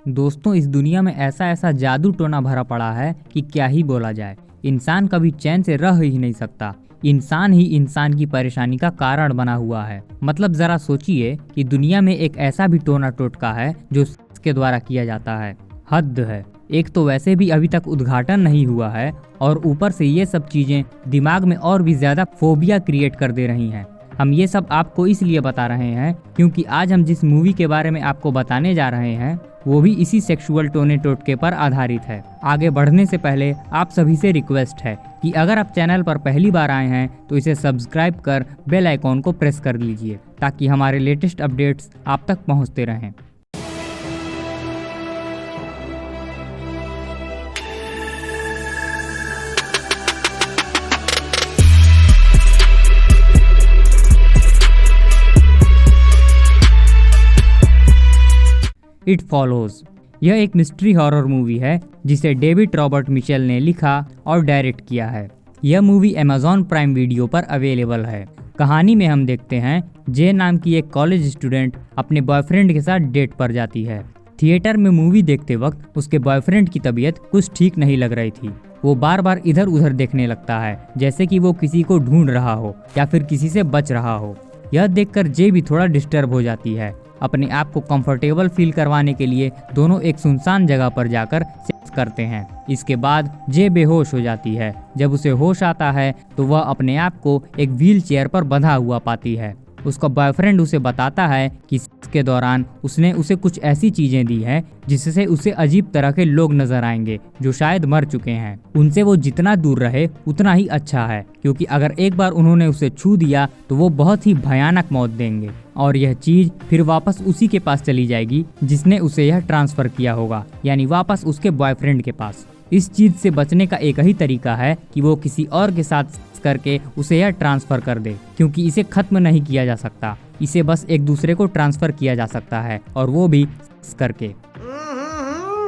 दोस्तों, इस दुनिया में ऐसा ऐसा जादू टोना भरा पड़ा है कि क्या ही बोला जाए। इंसान कभी चैन से रह ही नहीं सकता। इंसान ही इंसान की परेशानी का कारण बना हुआ है। मतलब जरा सोचिए कि दुनिया में एक ऐसा भी टोना टोटका है जो के द्वारा किया जाता है। हद है। एक तो वैसे भी अभी तक उद्घाटन नहीं हुआ है और ऊपर से ये सब चीजें दिमाग में और भी ज्यादा फोबिया क्रिएट कर दे रही हैं। हम ये सब आपको इसलिए बता रहे हैं क्योंकि आज हम जिस मूवी के बारे में आपको बताने जा रहे हैं वो भी इसी सेक्सुअल टोने टोटके पर आधारित है। आगे बढ़ने से पहले आप सभी से रिक्वेस्ट है कि अगर आप चैनल पर पहली बार आए हैं तो इसे सब्सक्राइब कर बेल आइकॉन को प्रेस कर लीजिए ताकि हमारे लेटेस्ट अपडेट्स आप तक पहुंचते रहें। It follows. यह एक मिस्ट्री हॉरर मूवी है जिसे डेविड रॉबर्ट मिचेल ने लिखा और डायरेक्ट किया है। यह मूवी अमेज़न प्राइम वीडियो पर अवेलेबल है। कहानी में हम देखते हैं जे नाम की एक कॉलेज स्टूडेंट अपने बॉयफ्रेंड के साथ डेट पर जाती है। थिएटर में मूवी देखते वक्त उसके बॉयफ्रेंड की तबीयत कुछ ठीक नहीं लग रही थी। वो बार बार इधर उधर देखने लगता है जैसे कि वो किसी को ढूंढ रहा हो या फिर किसी से बच रहा हो। यह देखकर जे भी थोड़ा डिस्टर्ब हो जाती है। अपने आप को कंफर्टेबल फील करवाने के लिए दोनों एक सुनसान जगह पर जाकर सेक्स करते हैं। इसके बाद जे बेहोश हो जाती है। जब उसे होश आता है तो वह अपने आप को एक व्हील चेयर पर बंधा हुआ पाती है। उसका बॉयफ्रेंड उसे बताता है कि सेक्स के दौरान उसने उसे कुछ ऐसी चीजें दी हैं जिससे उसे अजीब तरह के लोग नजर आएंगे जो शायद मर चुके हैं। उनसे वो जितना दूर रहे उतना ही अच्छा है, क्योंकि अगर एक बार उन्होंने उसे छू दिया तो वो बहुत ही भयानक मौत देंगे और यह चीज फिर वापस उसी के पास चली जाएगी जिसने उसे यह ट्रांसफर किया होगा, यानी वापस उसके बॉयफ्रेंड के पास। इस चीज से बचने का एक ही तरीका है कि वो किसी और के साथ करके उसे यह ट्रांसफर कर दे, क्योंकि इसे खत्म नहीं किया जा सकता। इसे बस एक दूसरे को ट्रांसफर किया जा सकता है और वो भी करके।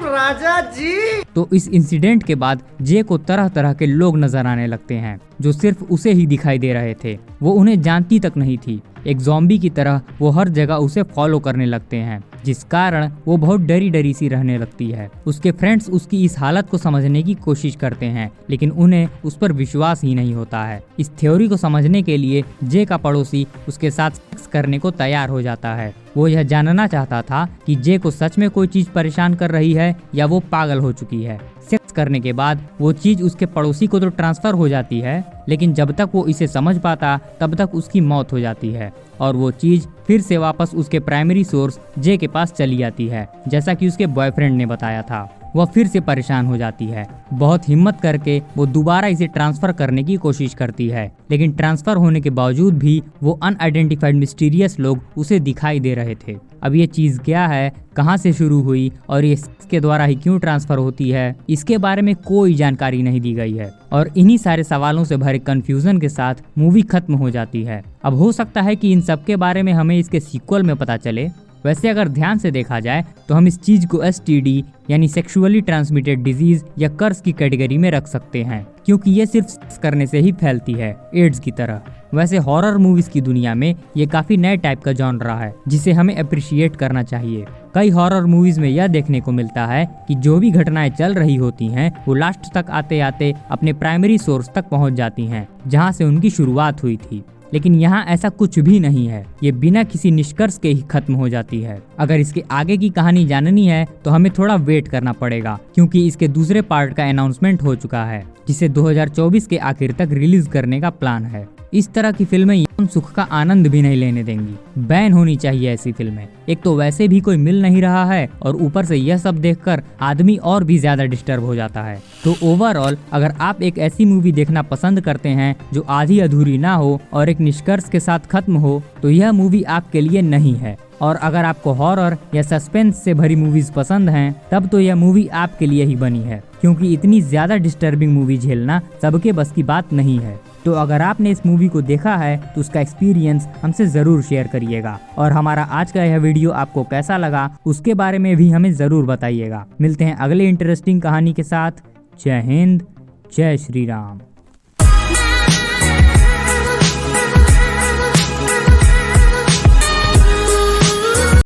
राजा जी। तो इस इंसिडेंट के बाद जे को तरह तरह के लोग नजर आने लगते हैं जो सिर्फ उसे ही दिखाई दे रहे थे। वो उन्हें जानती तक नहीं थी। एक ज़ॉम्बी की तरह वो हर जगह उसे फॉलो करने लगते हैं, जिस कारण वो बहुत डरी डरी सी रहने लगती है। उसके फ्रेंड्स उसकी इस हालत को समझने की कोशिश करते हैं लेकिन उन्हें उस पर विश्वास ही नहीं होता है। इस थ्योरी को समझने के लिए जे का पड़ोसी उसके साथ सेक्स करने को तैयार हो जाता है। वो यह जानना चाहता था कि जे को सच में कोई चीज परेशान कर रही है या वो पागल हो चुकी है। सेक्स करने के बाद वो चीज उसके पड़ोसी को तो ट्रांसफर हो जाती है, लेकिन जब तक वो इसे समझ पाता तब तक उसकी मौत हो जाती है और वो चीज फिर से वापस उसके प्राइमरी सोर्स जे के पास चली जाती है, जैसा कि उसके बॉयफ्रेंड ने बताया था। वह फिर से परेशान हो जाती है। बहुत हिम्मत करके वो दोबारा इसे ट्रांसफर करने की कोशिश करती है, लेकिन ट्रांसफर होने के बावजूद भी वो अनआइडेंटिफाइड मिस्टीरियस लोग उसे दिखाई दे रहे थे। अब ये चीज क्या है, कहां से शुरू हुई और ये के द्वारा ही क्यों ट्रांसफर होती है, इसके बारे में कोई जानकारी नहीं दी गई है और इन्हीं सारे सवालों से भरे कंफ्यूजन के साथ मूवी खत्म हो जाती है। अब हो सकता है कि इन सब के बारे में हमें इसके सीक्वल में पता चले। वैसे अगर ध्यान से देखा जाए तो हम इस चीज को STD यानी सेक्सुअली ट्रांसमिटेड डिजीज या कर्स की कैटेगरी में रख सकते हैं, क्योंकि ये सिर्फ सेक्स करने से ही फैलती है, एड्स की तरह। वैसे हॉरर मूवीज की दुनिया में ये काफी नए टाइप का जॉनरा है जिसे हमें अप्रिशिएट करना चाहिए। कई हॉरर मूवीज में यह देखने को मिलता है कि जो भी घटनाएं चल रही होती हैं वो लास्ट तक आते आते अपने प्राइमरी सोर्स तक पहुंच जाती हैं जहां से उनकी शुरुआत हुई थी, लेकिन यहाँ ऐसा कुछ भी नहीं है। ये बिना किसी निष्कर्ष के ही खत्म हो जाती है। अगर इसके आगे की कहानी जाननी है तो हमें थोड़ा वेट करना पड़ेगा, क्योंकि इसके दूसरे पार्ट का अनाउंसमेंट हो चुका है जिसे 2024 के आखिर तक रिलीज करने का प्लान है। इस तरह की फिल्में यौन सुख का आनंद भी नहीं लेने देंगी। बैन होनी चाहिए ऐसी फिल्में। एक तो वैसे भी कोई मिल नहीं रहा है और ऊपर से यह सब देखकर आदमी और भी ज्यादा डिस्टर्ब हो जाता है। तो ओवरऑल अगर आप एक ऐसी मूवी देखना पसंद करते हैं जो आधी अधूरी ना हो और एक निष्कर्ष के साथ खत्म हो तो यह मूवी आपके लिए नहीं है। और अगर आपको हॉरर या सस्पेंस से भरी मूवीज पसंद हैं तब तो यह मूवी आपके लिए ही बनी है, क्योंकि इतनी ज्यादा डिस्टर्बिंग मूवी झेलना सबके बस की बात नहीं है। तो अगर आपने इस मूवी को देखा है तो उसका एक्सपीरियंस हमसे जरूर शेयर करिएगा और हमारा आज का यह वीडियो आपको कैसा लगा उसके बारे में भी हमें जरूर बताइएगा। मिलते हैं अगले इंटरेस्टिंग कहानी के साथ। जय हिंद, जय श्री राम।